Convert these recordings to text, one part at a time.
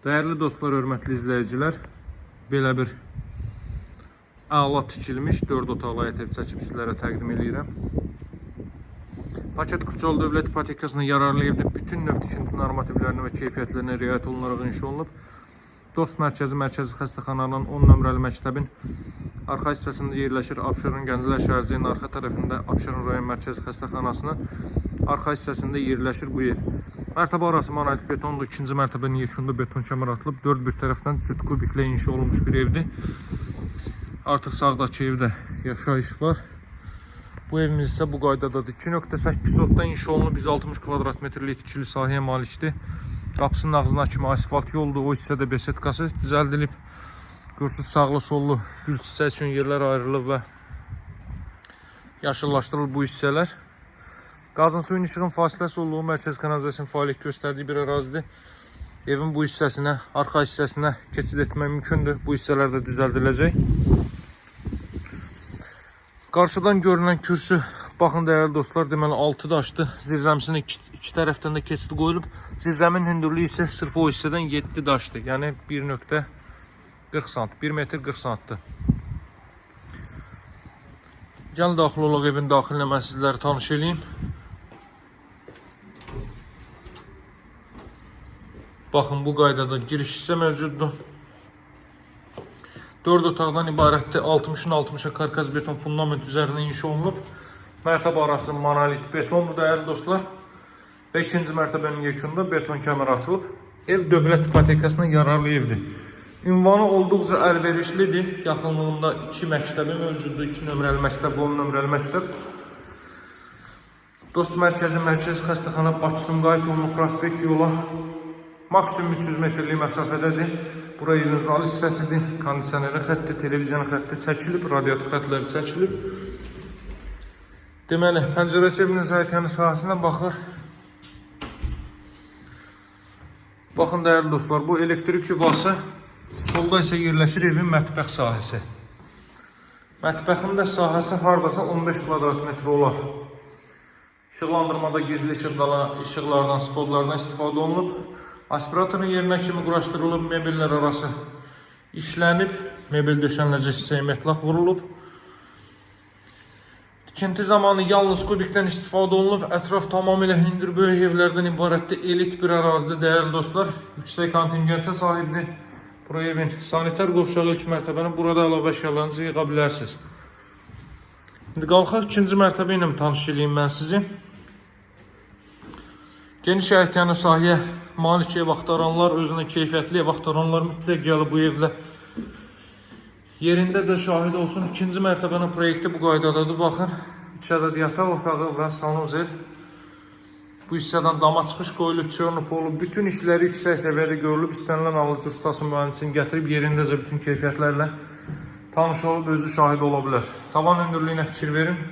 Değerli dostlar, hörmətli izləyicilər, belə bir əla tikilmiş 4 otaqlı ev çəkib sizlərə təqdim edirəm. Paket Kupçalı Dövlət İpotekasına yararlı evdə bütün növ tikinti normativlərinə və keyfiyyətlərinə riayət olunaraq inşa olunub. Dost Mərkəzi Xəstəxananın 10 nömrəli məktəbin arxa hissəsində yerləşir. Abşeron Gənclər şəhərciyinin arxa tərəfində Abşeron rayon Mərkəzi Xəstəxanasının arxa hissəsində yerləşir bu ev. Mərtəbə arası monolit betondur. İkinci mərtəbənin yekunda beton kəmər atılıb. 4 bir tərəfdən cüt kubiklə inşa olunmuş bir evdir. Artıq sağdakı evdə yaşayış var. Bu evimiz isə bu qaydadadır. 2.8 sotda inşa olunub 160 kvadrat metrlik tikili sahəyə malikdir. Qapısının ağzına kimi asfalt yoldur. O hissədə besetkası düzəldilib. Görsüz sağlı sollu gül çiçək üçün yerlər ayrılıb və yaşıllaşdırılıb bu hissələr. Qazın suyun işığın fasiləsi olduğu mərkəzi kanalizasyon fəaliyyət göstərdiyi bir ərazidir. Evin bu hissəsinə, arxa hissəsinə keçid etmək mümkündür. Bu hissələr də düzəldiləcək. Qarşıdan görünən kürsü, baxın dəyərli dostlar, deməli 6 daşdır. Zirzəmisinin iki tərəfdən də keçid qoyulub. Zirzəmin hündürlüyü isə sırf o hissədən 7 daşdır. Yəni 1.40 sant, 1 metr 40 santdır. Gəlin daxil olaq evin daxilinə, mən sizləri tanış edeyim. Baxın, bu qaydada giriş hissə mövcuddur. 4 otaqdan ibarətdir. 60'ın 60'a karkaz beton fundament üzərində inşa olunub. Mərtəbə arası monolit betondur dəyərli dostlar. Və ikinci mərtəbənin yekunda beton kəmər atılıb. Ev dövlət ipotekasına yararlı evdir. Ünvanı olduqca əlverişlidir. Yaxınlığında 2 məktəbi mövcuddur. 2 nömrəli məktəb, 10 nömrəli məktəb. Dost Mərkəzi Xəstəxana Bakı-Sumqayıt yolunu prospekt yola maksimum 300 metrlik məsafədədir. Bura evin zal hissəsidir. Kondisioneri xətti, televizyon xətti çəkilib, radiator xətləri çəkilib. Deməli, pəncərəsi evin zəйтyanı sahəsinə baxır. Baxın dəyərli dostlar, bu elektrik yuvası. Solda isə yerləşir evin mətbəx sahəsi. Mətbəxin də sahəsi hardasa 15 kvadrat metr olar. İşıqlandırmada gizli işıqlardan, spotlardan istifadə olunub. Aspiratorun yerinə kimi quraşdırılıb, mebellər arası işlənib, mebel döşəniləcək hissəyə metlaq vurulub. Tikinti zamanı yalnız kubikdən istifadə olunub, ətraf tamamilə hündür böyük evlərdən ibarətdir, elit bir ərazidə dəyərli dostlar, yüksək kontingentə sahibdir. Bura evin sanitar qovşağı ilk mərtəbəni, burada əlavə əşyalarınızı yığa bilərsiniz. İndi qalxaq ikinci mərtəbə ilə tanış edeyim mən sizi. Geniş əhtiyanlı sahəyə malik ev axtaranlar, özünə keyfiyyətli ev axtaranlar mütləq gəlib bu evlə yerindəcə şahid olsun. İkinci mərtəbənin proyekti bu qaydadadır. Baxın, 3 ədəd yataq otağı və sanuzel. Bu hissədən dama çıxış qoyulub, çörnüp olub. Bütün işləri yüksək səviyyədə görülüb. İstənilən alıcı ustası mühəndisini gətirib yerindəcə bütün keyfiyyətlərlə tanış olub, özü şahid ola bilər. Tavan hündürlüyünə fikir verin.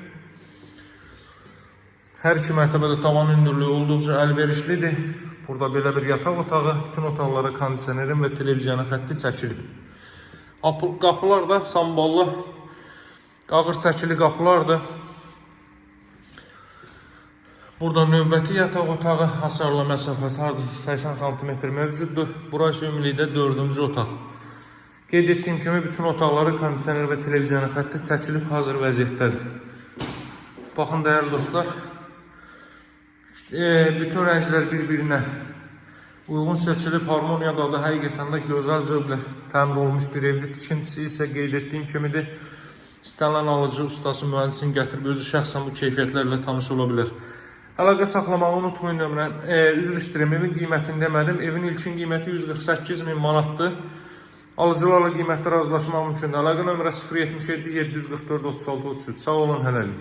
Hər iki mərtəbədə tavan hündürlüyü olduqca əlverişlidir. Burada belə bir yataq otağı, bütün otaqlara kondisionerin və televizyonu xətti çəkilib. Qapılar da samballı, ağır çəkili qapılardır. Burada növbəti yataq otağı hasarlı məsafəsi hardasa 80 cm mövcuddur. Burası ümumilikdə 4-cü otaq. Qeyd etdiyim kimi bütün otaqları kondisioner və televizyonu xətti çəkilib, hazır vəziyyətdədir. Baxın dəyərli dostlar, bütün rənglər bir-birinə uyğun seçilib, harmoniyadadır. Həqiqətən də gözəl zövqlə təmin olunmuş bir evdir. Tikintisi isə qeyd etdiyim kimidir. İstənilən alıcı ustası mühəndisini gətirib özü şəxsən bu keyfiyyətlərlə tanış ola bilər. Əlaqə saxlamağı unutmayın nömrəm. Üzr istəyirəm, evin qiymətini demədim. Evin ilkin qiyməti 148.000 manatdır. Alıcılarla qiymətdə razılaşmaq mümkündür. Əlaqə nömrə 077 744 36 33. Sağ olun, hələlik.